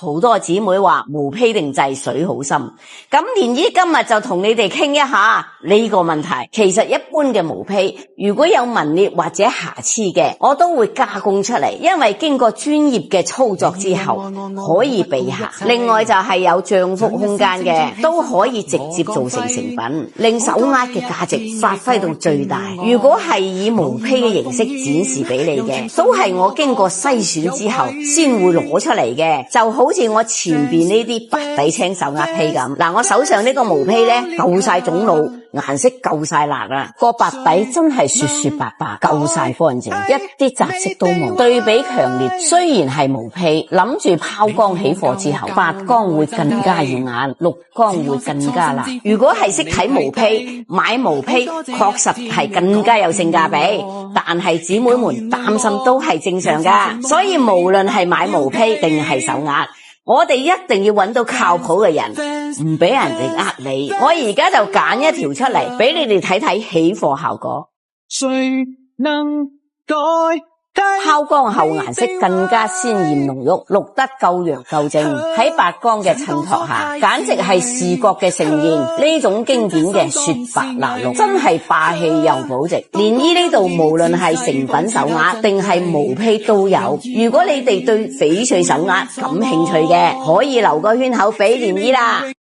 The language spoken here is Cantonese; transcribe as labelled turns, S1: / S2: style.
S1: 好多姊妹話毛坯定制水好深，咁蓮姨今日就同你哋傾一下呢個問題。其實一般嘅毛坯如果有紋裂或者瑕疵嘅，我都會加工出嚟，因為經過專業嘅操作之後可以避瑕。另外就係有漲幅空間嘅，都可以直接做成成品，令手鐲嘅價值發揮到最大。如果係以毛坯嘅形式展示俾你嘅，都係我經過篩選之後先會攞出嚟嘅，就好似我前邊呢啲白底青手鐲坯咁。嗱，我手上呢個毛坯呢，夠晒種老，顏色夠晒辣啦，個白底真係雪雪白白，夠晒乾淨，一啲雜色都冇，對比強烈。雖然係毛坯，諗住拋光起貨之後，發光會更加耀眼，綠光會更加辣。如果係識睇毛坯，買毛坯確實係更加有性價比，但係姊妹們擔心都係正常噶。所以無論係買毛坯定係手鐲，我哋一定要揾到靠譜嘅人，唔俾人哋呃你。我而家就揀一條出嚟俾你哋睇睇起貨效果。誰能改？拋光後顏色更加鮮豔濃郁，綠得夠陽夠正，喺白光嘅襯托下，簡直係視覺嘅盛宴。呢種經典嘅雪白藍綠真係霸氣又保值。蓮姨呢度無論係成品手鐲定係毛坯都有。如果你哋對翡翠手鐲感興趣嘅，可以留個圈口俾蓮姨啦。